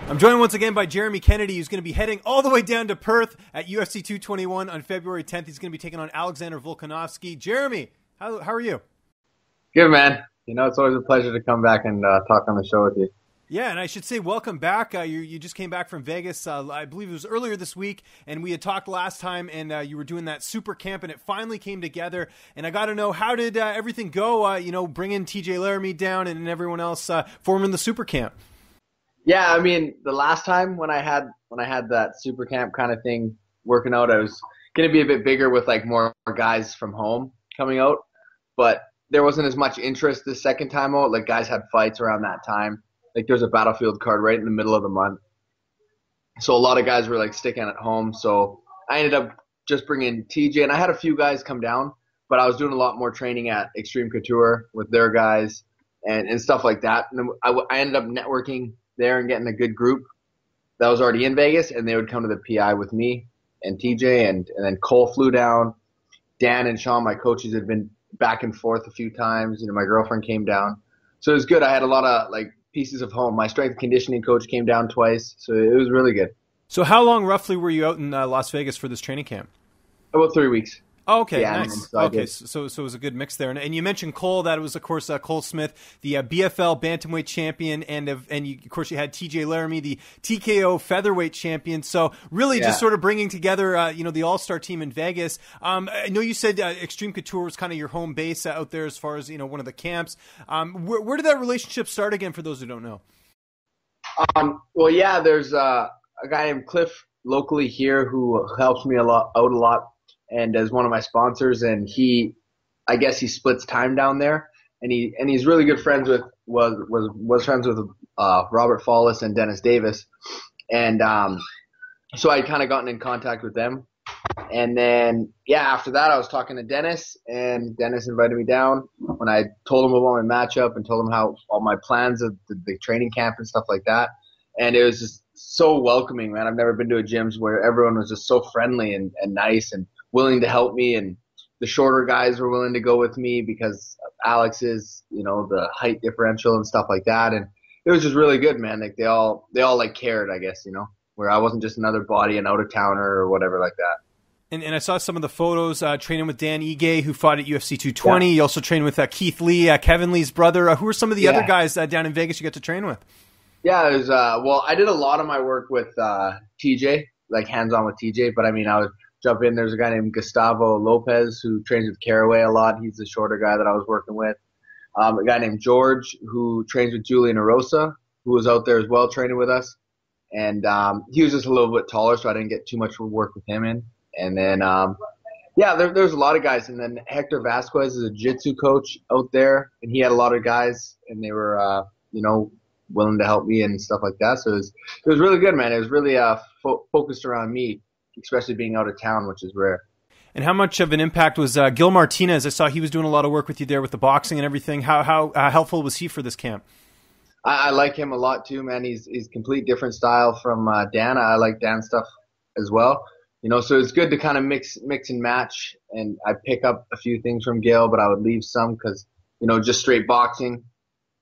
I'm joined once again by Jeremy Kennedy, who's going to be heading all the way down to Perth at UFC 221 on February 10th. He's going to be taking on Alexander Volkanovski. Jeremy, how are you? Good, man. You know, it's always a pleasure to come back and talk on the show with you. Yeah, and I should say welcome back. You just came back from Vegas, I believe it was earlier this week, and we had talked last time, and you were doing that super camp, and it finally came together. And I got to know, how did everything go, bringing TJ Laramie down and everyone else forming the super camp? Yeah, I mean, the last time when I had that super camp kind of thing working out, I was going to be a bit bigger with like more guys from home coming out, but there wasn't as much interest this second time out. Like, guys had fights around that time. Like, there's a Battlefield card right in the middle of the month. So a lot of guys were like sticking at home. So I ended up just bringing TJ, and I had a few guys come down, but I was doing a lot more training at Extreme Couture with their guys and stuff like that. And I ended up networking there and getting a good group that was already in Vegas, and they would come to the PI with me and TJ, and then Cole flew down. Dan and Sean, my coaches, had been back and forth a few times. You know, my girlfriend came down. So it was good. I had a lot of like pieces of home. My strength and conditioning coach came down twice, so it was really good. So how long roughly were you out in Las Vegas for this training camp? About 3 weeks. Oh, okay, yeah, nice. Okay, so it was a good mix there. And you mentioned Cole. That was, of course, Cole Smith, the BFL bantamweight champion, and of course you had TJ Laramie, the TKO featherweight champion. So really, just sort of bringing together, the all-star team in Vegas. I know you said Extreme Couture was kind of your home base out there as far as one of the camps. Where did that relationship start again? For those who don't know. Well, yeah, there's a guy named Cliff locally here who helps me out a lot. And as one of my sponsors, and I guess he splits time down there, and he's really good friends with was friends with Robert Follis and Dennis Davis, and so I'd kind of gotten in contact with them, and then after that I was talking to Dennis, and Dennis invited me down when I told him about my matchup and told him how all my plans of the training camp and stuff like that, and it was just so welcoming, man. I've never been to a gym where everyone was just so friendly and nice and willing to help me, and the shorter guys were willing to go with me because of Alex's, the height differential and stuff like that. And it was just really good, man. Like they all like cared, I guess, where I wasn't just another body, an out of towner or whatever like that. And I saw some of the photos training with Dan Ige, who fought at UFC 220. You also trained with Keith Lee, Kevin Lee's brother. Who are some of the other guys down in Vegas you got to train with? Yeah, it was, I did a lot of my work with TJ, like hands-on with TJ, but I mean, I would jump in. There's a guy named Gustavo Lopez who trains with Caraway a lot. He's the shorter guy that I was working with. A guy named George who trains with Julian Arosa, who was out there as well training with us. And he was just a little bit taller, so I didn't get too much work with him in. And then, there's a lot of guys. And then Hector Vasquez is a jiu-jitsu coach out there, and he had a lot of guys, and they were, willing to help me and stuff like that. So it was really good, man. It was really focused around me, especially being out of town, which is rare. And how much of an impact was Gil Martinez? I saw he was doing a lot of work with you there with the boxing and everything. How helpful was he for this camp? I like him a lot too, man. He's complete different style from Dan. I like Dan's stuff as well. So it's good to kind of mix and match. And I pick up a few things from Gil, but I would leave some because, just straight boxing,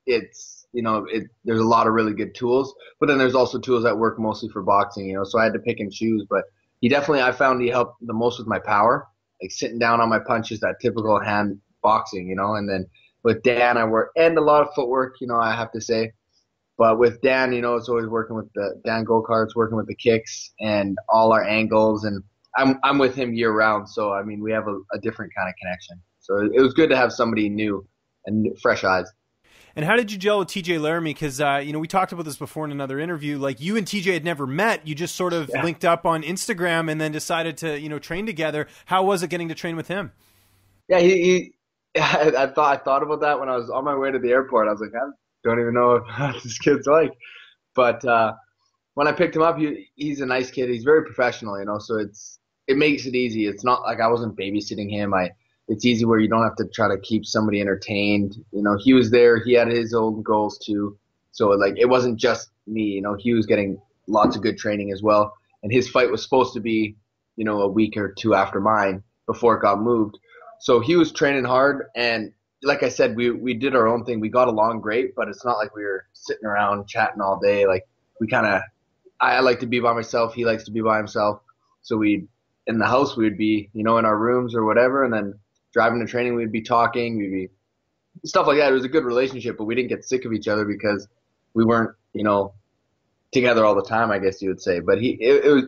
it's, there's a lot of really good tools, but then there's also tools that work mostly for boxing, so I had to pick and choose. But I found he helped the most with my power, like sitting down on my punches, that typical hand boxing, and then with Dan, I work, and a lot of footwork, I have to say. But with Dan, it's always working with Dan Gokart's working with the kicks and all our angles, and I'm with him year round. So, I mean, we have a different kind of connection. So it was good to have somebody new and fresh eyes. And how did you gel with TJ Laramie? Because, we talked about this before in another interview. Like, you and TJ had never met. You just sort of linked up on Instagram and then decided to, train together. How was it getting to train with him? Yeah, I thought about that when I was on my way to the airport. I was like, I don't even know what this kid's like. But when I picked him up, he's a nice kid. He's very professional, so it makes it easy. It's not like I wasn't babysitting him. It's easy where you don't have to try to keep somebody entertained. He was there. He had his own goals too. So it wasn't just me. He was getting lots of good training as well. And his fight was supposed to be, a week or two after mine before it got moved. So he was training hard. And like I said, we did our own thing. We got along great, but it's not like we were sitting around chatting all day. Like we kind of I like to be by myself. He likes to be by himself. So in the house, we'd be, in our rooms or whatever. And then driving to training, we'd be talking. We'd be stuff like that. It was a good relationship, but we didn't get sick of each other because we weren't, together all the time, I guess you would say. But it was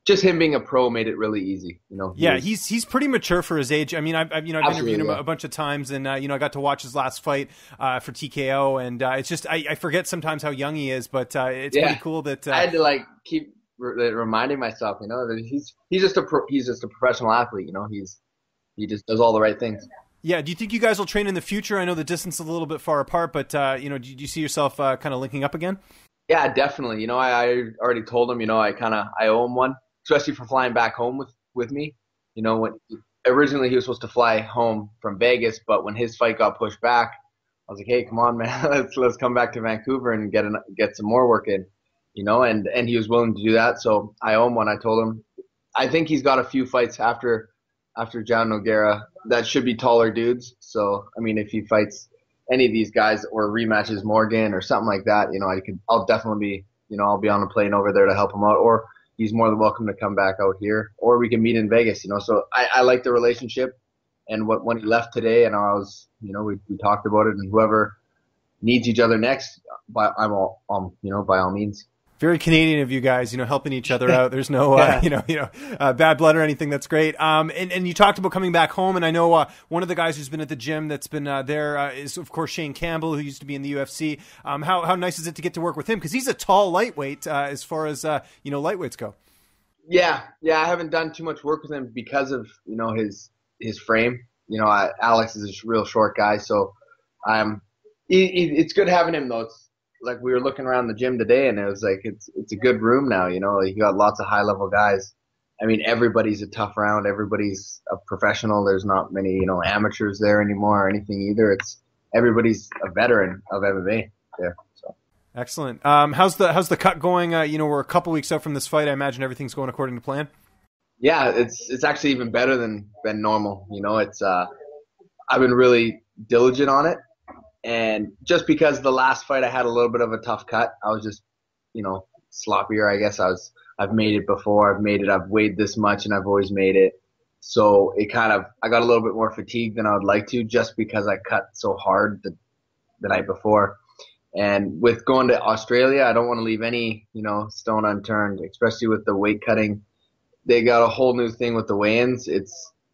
just him being a pro made it really easy. Yeah, he's pretty mature for his age. I mean, I've interviewed him a bunch of times, and I got to watch his last fight for TKO, and it's just I forget sometimes how young he is, but it's pretty cool that I had to keep reminding myself, that he's just a professional athlete. He just does all the right things. Yeah. Do you think you guys will train in the future? I know the distance is a little bit far apart, but do you see yourself kind of linking up again? Yeah, definitely. I already told him, I owe him one, especially for flying back home with me. When originally he was supposed to fly home from Vegas, but when his fight got pushed back, I was like, hey, come on, man, let's come back to Vancouver and get some more work in, and he was willing to do that. So I owe him one. I told him, I think he's got a few fights after John Nogueira that should be taller dudes. So, I mean, if he fights any of these guys or rematches Morgan or something like that, I'll definitely be, I'll be on a plane over there to help him out, or he's more than welcome to come back out here, or we can meet in Vegas, So I like the relationship, and when he left today and I was, we talked about it, and whoever needs each other next, by all means. Very Canadian of you guys, helping each other out. There's no, bad blood or anything. That's great. And you talked about coming back home, and I know one of the guys who's been at the gym that's been there is, of course, Shane Campbell, who used to be in the UFC. How nice is it to get to work with him? Because he's a tall lightweight as far as lightweights go. Yeah. I haven't done too much work with him because of his frame. Alex is a real short guy, so it's good having him though. It's like we were looking around the gym today, and it was like it's a good room now. You got lots of high level guys. I mean, everybody's a tough round. Everybody's a professional. There's not many amateurs there anymore or anything either. Everybody's a veteran of MMA there. So excellent. How's the cut going? We're a couple weeks out from this fight. I imagine everything's going according to plan. Yeah, it's actually even better than normal. It's I've been really diligent on it. And just because the last fight I had a little bit of a tough cut, I was just, sloppier. I guess I've made it before. I've weighed this much and I've always made it. So I got a little bit more fatigued than I would like to, just because I cut so hard the night before. And with going to Australia, I don't want to leave any, stone unturned, especially with the weight cutting. They got a whole new thing with the weigh-ins.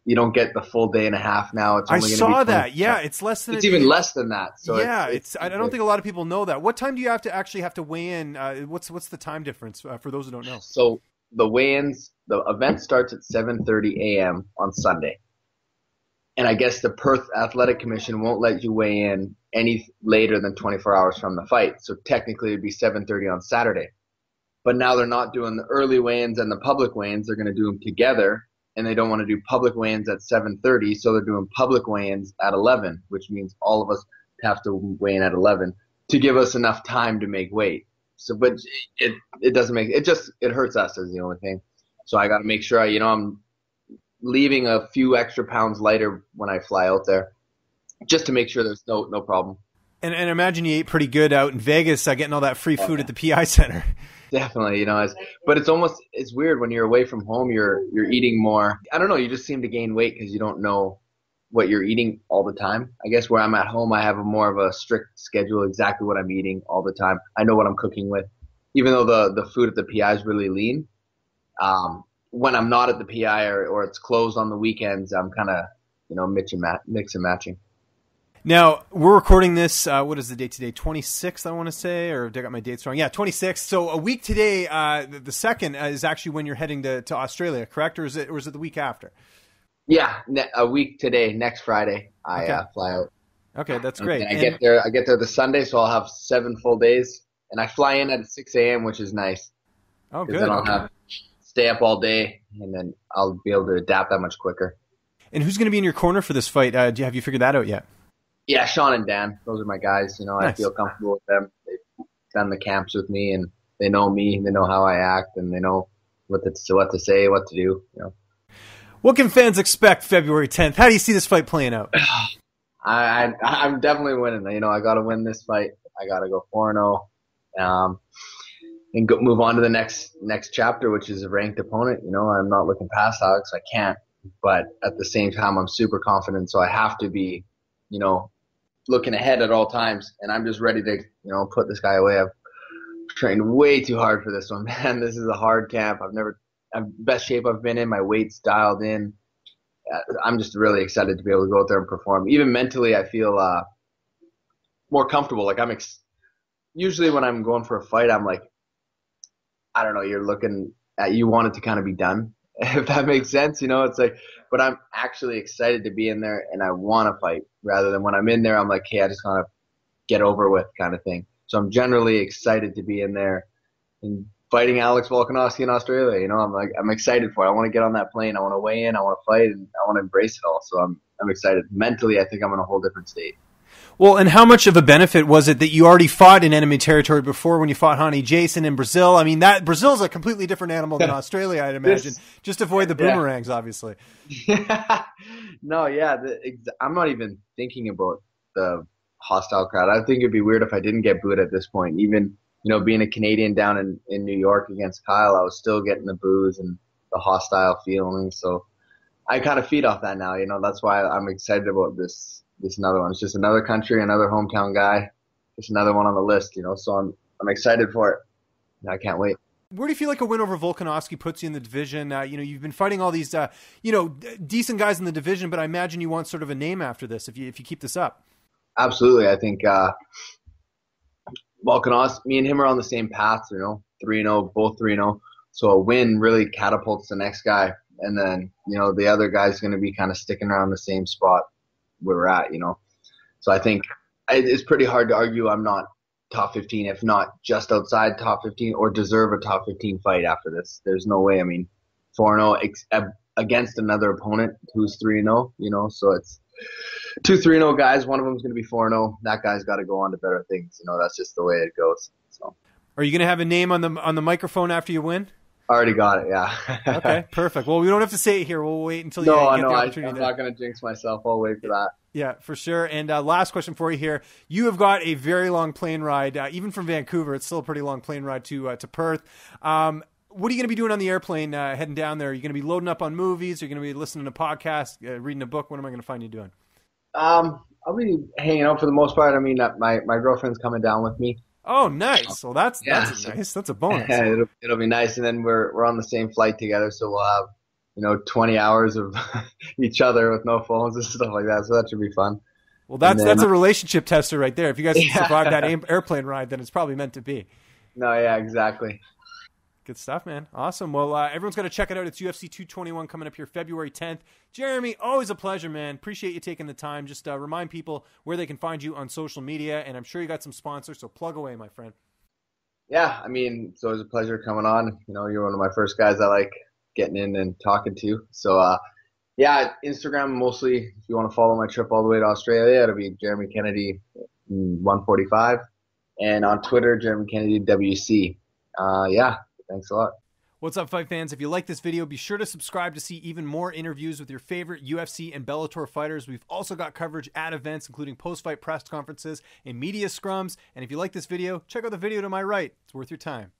You don't get the full day and a half now. It's only I saw that. Yeah, it's less than. It's even less than that. So yeah, I don't think a lot of people know that. What time do you have to weigh in? What's the time difference for those who don't know? So the weigh-ins, the event starts at 7:30 a.m. on Sunday, and I guess the Perth Athletic Commission won't let you weigh in any later than 24 hours from the fight. So technically, it'd be 7:30 on Saturday. But now they're not doing the early weigh-ins and the public weigh-ins. They're going to do them together. And they don't want to do public weigh-ins at 7:30, so they're doing public weigh-ins at 11, which means all of us have to weigh in at 11 to give us enough time to make weight. So, but it doesn't make it hurts us is the only thing. So I got to make sure I'm leaving a few extra pounds lighter when I fly out there, just to make sure there's no problem. And imagine you ate pretty good out in Vegas, getting all that free food at the PI Center. Definitely, but it's weird when you're away from home. You're eating more. I don't know. You just seem to gain weight because you don't know what you're eating all the time. I guess where I'm at home, I have more of a strict schedule, exactly what I'm eating all the time. I know what I'm cooking with, even though the food at the PI is really lean. When I'm not at the PI or it's closed on the weekends, I'm kind of mix and matching. Now, we're recording this, what is the date today? 26th, I want to say, or did I got my dates wrong? Yeah, 26th. So a week today, the 2nd is actually when you're heading to Australia, correct? Or is it the week after? Yeah, a week today, next Friday, I fly out. Okay, that's great. And I get there the Sunday, so I'll have 7 full days. And I fly in at 6 a.m., which is nice. Oh, good. Then I'll stay up all day, and then I'll be able to adapt that much quicker. And who's going to be in your corner for this fight? Have you figured that out yet? Yeah, Sean and Dan. Those are my guys. Nice. I feel comfortable with them. They've done the camps with me, and they know me. They know how I act, and they know what to say, what to do. What can fans expect February 10th? How do you see this fight playing out? I'm definitely winning. I got to win this fight. I got to go 4-0. and move on to the next chapter, which is a ranked opponent. You know, I'm not looking past Alex. I can't. But at the same time, I'm super confident, so I have to be, you know, looking ahead at all times. And I'm just ready to, you know, put this guy away. I've trained way too hard for this one, man. This is a hard camp. Best shape I've been in. My weight's dialed in. I'm just really excited to be able to go out there and perform. Even mentally, I feel more comfortable. Like usually when I'm going for a fight, I'm like, I don't know, you're looking at, you want it to kind of be done, if that makes sense. You know, it's like, but I'm actually excited to be in there and I want to fight, rather than when I'm in there, I'm like, hey, I just want to get over with kind of thing. So I'm generally excited to be in there and fighting Alex Volkanovski in Australia. You know, I'm excited for it. I want to get on that plane. I want to weigh in. I want to fight, and I want to embrace it all. So I'm excited. Mentally, I think I'm in a whole different state. Well, and how much of a benefit was it that you already fought in enemy territory before when you fought Hani Jason in Brazil? I mean, that Brazil's a completely different animal than Australia, I'd imagine. Just avoid the boomerangs, obviously. No, yeah. I'm not even thinking about the hostile crowd. I think it'd be weird if I didn't get booed at this point. Even, you know, being a Canadian down in New York against Kyle, I was still getting the boos and the hostile feelings. So I kind of feed off that now. You know, that's why I'm excited about this another one. It's just another country, another hometown guy, just another one on the list, you know, so I'm excited for it. I can't wait. Where do you feel like a win over Volkanovski puts you in the division? You know, you've been fighting all these, you know, decent guys in the division, but I imagine you want sort of a name after this if you keep this up. Absolutely. I think Volkanovski, me and him are on the same path, you know, 3-0, both 3-0. So a win really catapults the next guy. And then, you know, the other guy's going to be kind of sticking around the same spot where we're at, you know. So I think it's pretty hard to argue I'm not top 15, if not just outside top 15, or deserve a top 15 fight after this. There's no way. I mean, 4-0 against another opponent who's 3-0, you know, so it's 2 3-0 guys. One of them's going to be 4-0. That guy's got to go on to better things. You know, that's just the way it goes. So, are you going to have a name on the microphone after you win? Already got it, yeah. Okay, perfect. Well, we don't have to say it here. We'll wait until you get the opportunity. I'm not going to jinx myself. I'll wait for that. Yeah, for sure. And last question for you here. You have got a very long plane ride, even from Vancouver. It's still a pretty long plane ride to Perth. What are you going to be doing on the airplane heading down there? Are you going to be loading up on movies? Are you going to be listening to podcasts, reading a book? What am I going to find you doing? I'll be hanging out for the most part. I mean, my girlfriend's coming down with me. Oh, nice. Well, that's nice. That's a bonus. It'll be nice. And then we're on the same flight together, so we'll have, you know, 20 hours of each other with no phones and stuff like that. So that should be fun. Well, that's a relationship tester right there. If you guys can survive that airplane ride, then it's probably meant to be. No, yeah, exactly. Good stuff, man. Awesome. Well, everyone's got to check it out. It's UFC 221 coming up here February 10th. Jeremy, always a pleasure, man. Appreciate you taking the time. Just remind people where they can find you on social media, and I'm sure you got some sponsors, so plug away, my friend. Yeah, I mean, it's always a pleasure coming on. You know, you're one of my first guys I like getting in and talking to. So, yeah, Instagram mostly. If you want to follow my trip all the way to Australia, it'll be Jeremy Kennedy 145, and on Twitter, Jeremy Kennedy WC. Yeah. Thanks a lot. What's up, fight fans? If you like this video, be sure to subscribe to see even more interviews with your favorite UFC and Bellator fighters. We've also got coverage at events, including post-fight press conferences and media scrums. And if you like this video, check out the video to my right. It's worth your time.